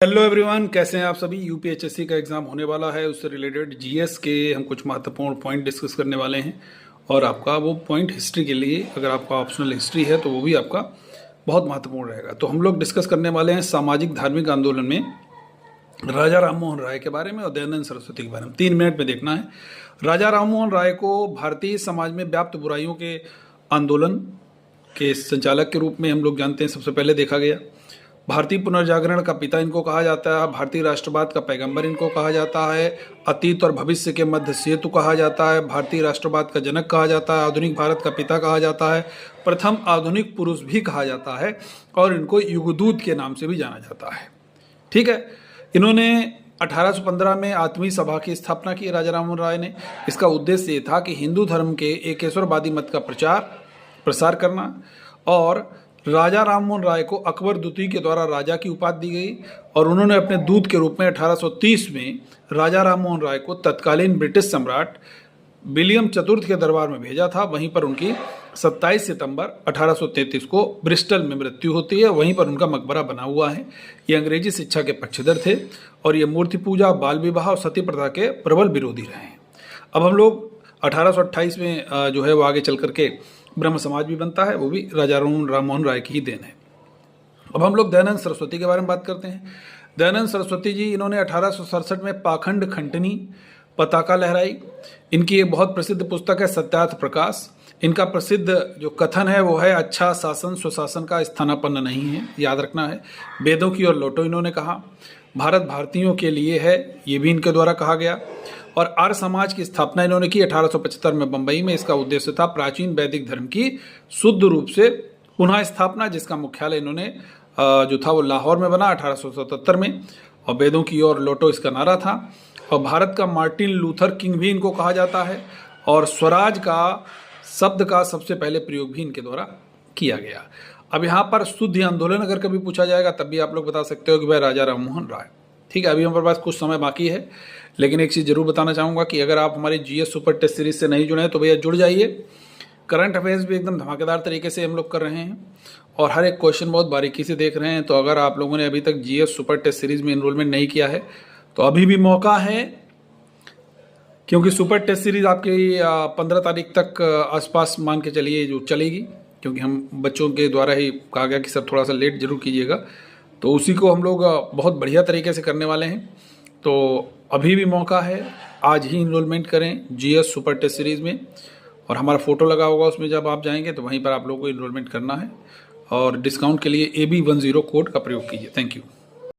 Hello everyone, कैसे हैं आप सभी। यूपीएचएससी का एग्ज़ाम होने वाला है, उससे रिलेटेड जीएस के हम कुछ महत्वपूर्ण पॉइंट डिस्कस करने वाले हैं। और आपका वो पॉइंट हिस्ट्री के लिए, अगर आपका ऑप्शनल हिस्ट्री है तो वो भी आपका बहुत महत्वपूर्ण रहेगा। तो हम लोग डिस्कस करने वाले हैं सामाजिक धार्मिक आंदोलन में राजा राममोहन राय के बारे में और दयानंद सरस्वती के बारे में। 3 मिनट में देखना है। राजा राममोहन राय को भारतीय समाज में व्याप्त बुराइयों के आंदोलन के संचालक के रूप में हम लोग जानते हैं, सबसे पहले देखा गया। भारतीय पुनर्जागरण का पिता इनको कहा जाता है, भारतीय राष्ट्रवाद का पैगंबर इनको कहा जाता है, अतीत और भविष्य के मध्य सेतु कहा जाता है, भारतीय राष्ट्रवाद का जनक कहा जाता है, आधुनिक भारत का पिता कहा जाता है, प्रथम आधुनिक पुरुष भी कहा जाता है और इनको युगदूत के नाम से भी जाना जाता है। ठीक है। इन्होंने 1815 में आत्मीय सभा की स्थापना की राजा राममोहन राय ने। इसका उद्देश्य ये था कि हिंदू धर्म के एकेश्वरवादी मत का प्रसार करना। और राजा राममोहन राय को अकबर द्वितीय के द्वारा राजा की उपाधि दी गई और उन्होंने अपने दूत के रूप में 1830 में राजा राममोहन राय को तत्कालीन ब्रिटिश सम्राट विलियम चतुर्थ के दरबार में भेजा था। वहीं पर उनकी 27 सितंबर 1833 को ब्रिस्टल में मृत्यु होती है। वहीं पर उनका मकबरा बना हुआ है। ये अंग्रेजी शिक्षा के पक्षधर थे और ये मूर्ति पूजा, बाल विवाह और सती प्रथा के प्रबल विरोधी रहे हैं। अब हम लोग 1828 में जो है वो आगे चल करके ब्रह्म समाज भी बनता है, वो भी राजा राममोहन राय की ही देन है। अब हम लोग दयानंद सरस्वती के बारे में बात करते हैं। दयानंद सरस्वती जी, इन्होंने 1867 में पाखंड खंडनी पताका लहराई। इनकी एक बहुत प्रसिद्ध पुस्तक है सत्यार्थ प्रकाश। इनका प्रसिद्ध जो कथन है वो है, अच्छा शासन स्वशासन का स्थानापन्न नहीं है, याद रखना है। वेदों की ओर लौटो, इन्होंने कहा। भारत भारतीयों के लिए है, ये भी इनके द्वारा कहा गया। और आर्य समाज की स्थापना इन्होंने की 1875 में बंबई में। इसका उद्देश्य था प्राचीन वैदिक धर्म की शुद्ध रूप से पुनः स्थापना, जिसका मुख्यालय इन्होंने जो था वो लाहौर में बना 1877 में। और वेदों की ओर लौटो इसका नारा था। और भारत का मार्टिन लूथर किंग भी इनको कहा जाता है। और स्वराज का शब्द का सबसे पहले प्रयोग भी इनके द्वारा किया गया। अब यहाँ पर शुद्ध आंदोलन अगर कभी पूछा जाएगा तब भी आप लोग बता सकते हो कि भाई राजा राममोहन राय। ठीक है। अभी हमारे पास कुछ समय बाकी है, लेकिन एक चीज़ जरूर बताना चाहूँगा कि अगर आप हमारी जीएस सुपर टेस्ट सीरीज से नहीं जुड़े हैं तो भैया जुड़ जाइए। करंट अफेयर्स भी एकदम धमाकेदार तरीके से हम लोग कर रहे हैं और हर एक क्वेश्चन बहुत बारीकी से देख रहे हैं। तो अगर आप लोगों ने अभी तक जीएस सुपर टेस्ट सीरीज में इनरोलमेंट नहीं किया है तो अभी भी मौका है, क्योंकि सुपर टेस्ट सीरीज आपकी 15 तारीख तक आसपास मान के चलिए जो चलेगी, क्योंकि हम बच्चों के द्वारा ही कहा गया कि सर थोड़ा सा लेट जरूर कीजिएगा। तो उसी को हम लोग बहुत बढ़िया तरीके से करने वाले हैं। तो अभी भी मौका है, आज ही इनरोलमेंट करें जीएस सुपर टेस्ट सीरीज़ में। और हमारा फ़ोटो लगा होगा उसमें, जब आप जाएंगे तो वहीं पर आप लोगों को इनरोलमेंट करना है। और डिस्काउंट के लिए AB10 कोड का प्रयोग कीजिए। Thank you.